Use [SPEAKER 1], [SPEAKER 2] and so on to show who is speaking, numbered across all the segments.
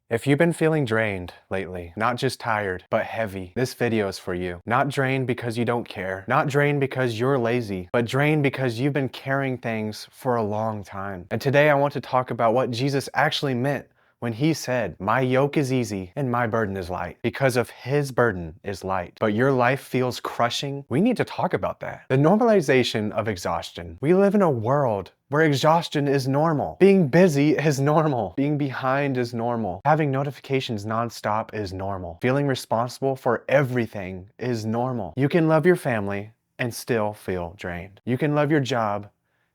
[SPEAKER 1] If you've been feeling drained lately, not just tired, but heavy, this video is for you. Not drained because you don't care, not drained because you're lazy, but drained because you've been carrying things for a long time. And today I want to talk about what Jesus actually meant when he said, "My yoke is easy and my burden is light," because of his burden is light. But your life feels crushing. We need to talk about that. The normalization of exhaustion. We live in a world where exhaustion is normal. Being busy is normal. Being behind is normal. Having notifications nonstop is normal. Feeling responsible for everything is normal. You can love your family and still feel drained. You can love your job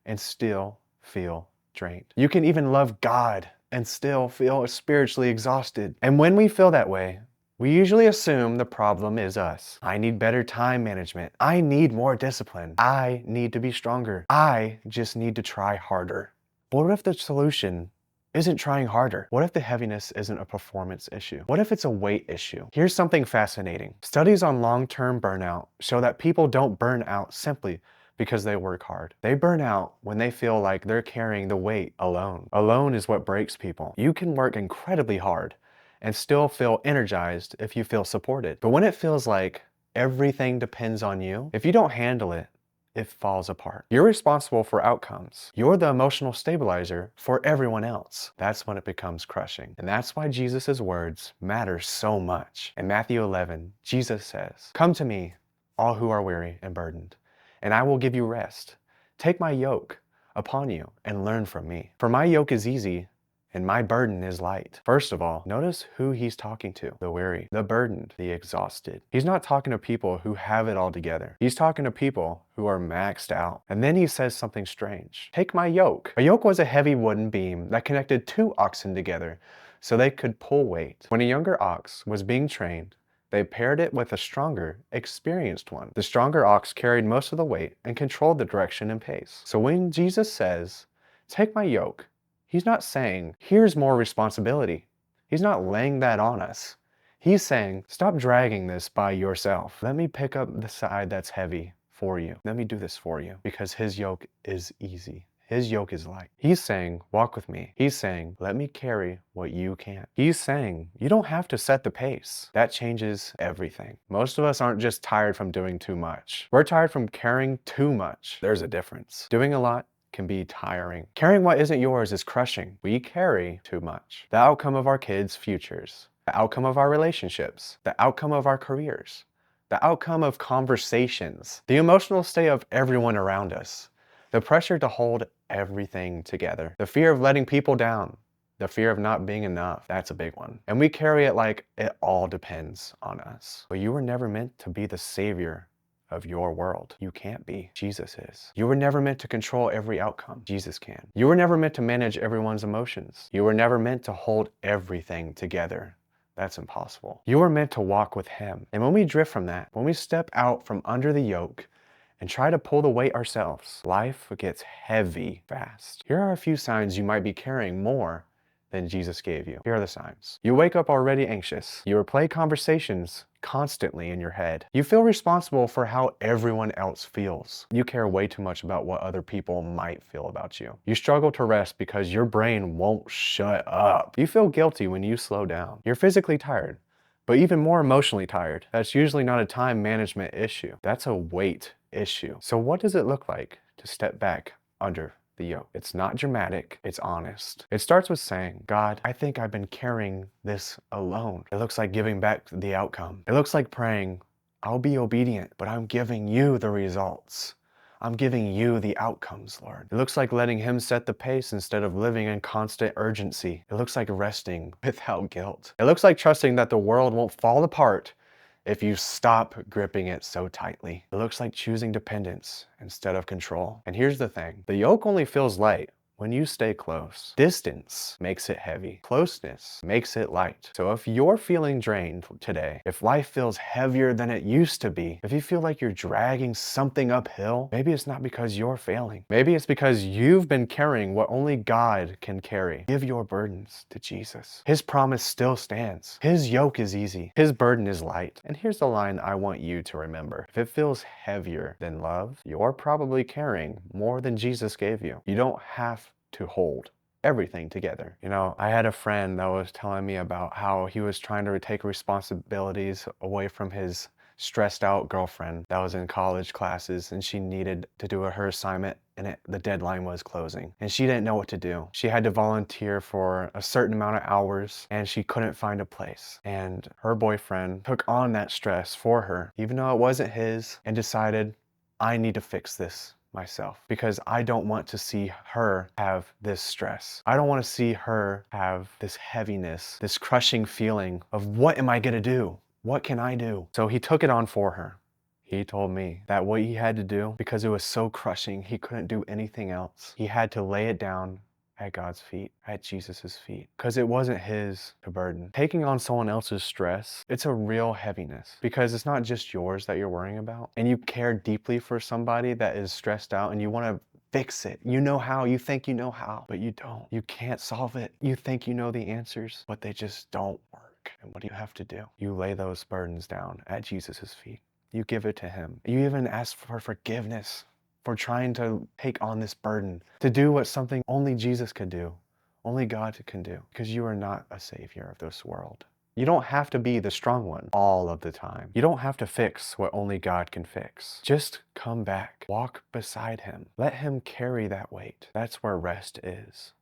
[SPEAKER 1] and still feel drained. You can even love God and still feel spiritually exhausted. And when we feel that way, we usually assume the problem is us. I need better time management. I need more discipline. I need to be stronger. I just need to try harder. But what if the solution isn't trying harder? What if the heaviness isn't a performance issue? What if it's a weight issue? Here's something fascinating. Studies on long-term burnout show that people don't burn out simply because they work hard. They burn out when they feel like they're carrying the weight alone. Alone is what breaks people. You can work incredibly hard and still feel energized if you feel supported. But when it feels like everything depends on you, if you don't handle it, it falls apart. You're responsible for outcomes. You're the emotional stabilizer for everyone else. That's when it becomes crushing. And that's why Jesus' words matter so much. In Matthew 11, Jesus says, "Come to me, all who are weary and burdened, and I will give you rest. Take my yoke upon you and learn from me. For my yoke is easy and my burden is light." First of all, notice who he's talking to. The weary, the burdened, the exhausted. He's not talking to people who have it all together. He's talking to people who are maxed out. And then he says something strange. Take my yoke. A yoke was a heavy wooden beam that connected two oxen together so they could pull weight. When a younger ox was being trained, they paired it with a stronger, experienced one. The stronger ox carried most of the weight and controlled the direction and pace. So when Jesus says, "Take my yoke," he's not saying, "Here's more responsibility." He's not laying that on us. He's saying, "Stop dragging this by yourself. Let me pick up the side that's heavy for you. Let me do this for you," because his yoke is easy. His yoke is light. He's saying, "Walk with me." He's saying, "Let me carry what you can't." He's saying, "You don't have to set the pace." That changes everything. Most of us aren't just tired from doing too much. We're tired from carrying too much. There's a difference. Doing a lot can be tiring. Carrying what isn't yours is crushing. We carry too much. The outcome of our kids' futures, the outcome of our relationships, the outcome of our careers, the outcome of conversations, the emotional state of everyone around us, the pressure to hold everything together, the fear of letting people down, the fear of not being enough. That's a big one. And we carry it like it all depends on us. But you were never meant to be the savior of your world. You can't be. Jesus is. You were never meant to control every outcome. Jesus can. You were never meant to manage everyone's emotions. You were never meant to hold everything together. That's impossible. You were meant to walk with him. And when we drift from that, when we step out from under the yoke and try to pull the weight ourselves, life gets heavy fast. Here are a few signs you might be carrying more than Jesus gave you. Here are the signs. You wake up already anxious. You replay conversations constantly in your head. You feel responsible for how everyone else feels. You care way too much about what other people might feel about you. You struggle to rest because your brain won't shut up. You feel guilty when you slow down. You're physically tired, but even more emotionally tired. That's usually not a time management issue. That's a weight issue. So what does it look like to step back under the yoke? It's not dramatic, it's honest. It starts with saying, "God, I think I've been carrying this alone." It looks like giving back the outcome. It looks like praying, "I'll be obedient, but I'm giving you the results. I'm giving you the outcomes, Lord." It looks like letting him set the pace instead of living in constant urgency. It looks like resting without guilt. It looks like trusting that the world won't fall apart if you stop gripping it so tightly. It looks like choosing dependence instead of control. And here's the thing, the yoke only feels light when you stay close. Distance makes it heavy. Closeness makes it light. So if you're feeling drained today, if life feels heavier than it used to be, if you feel like you're dragging something uphill, maybe it's not because you're failing. Maybe it's because you've been carrying what only God can carry. Give your burdens to Jesus. His promise still stands. His yoke is easy. His burden is light. And here's the line I want you to remember. If it feels heavier than love, you're probably carrying more than Jesus gave you. You don't have to hold everything together. You know, I had a friend that was telling me about how he was trying to take responsibilities away from his stressed out girlfriend that was in college classes, and she needed to do her assignment, and the deadline was closing and she didn't know what to do. She had to volunteer for a certain amount of hours and she couldn't find a place, and her boyfriend took on that stress for her even though it wasn't his, and decided, I need to fix this myself because I don't want to see her have this stress. I don't want to see her have this heaviness, this crushing feeling of what am I going to do? What can I do? So he took it on for her. He told me that what he had to do, because it was so crushing, he couldn't do anything else. He had to lay it down at God's feet, at Jesus's feet, because it wasn't his to burden. Taking on someone else's stress, it's a real heaviness because it's not just yours that you're worrying about, and you care deeply for somebody that is stressed out and you want to fix it. You know how, you think you know how, but you don't. You can't solve it. You think you know the answers, but they just don't work. And what do you have to do? You lay those burdens down at Jesus's feet. You give it to him. You even ask for forgiveness for trying to take on this burden, to do what something only Jesus could do, only God can do, because you are not a savior of this world. You don't have to be the strong one all of the time. You don't have to fix what only God can fix. Just come back, walk beside him. Let him carry that weight. That's where rest is.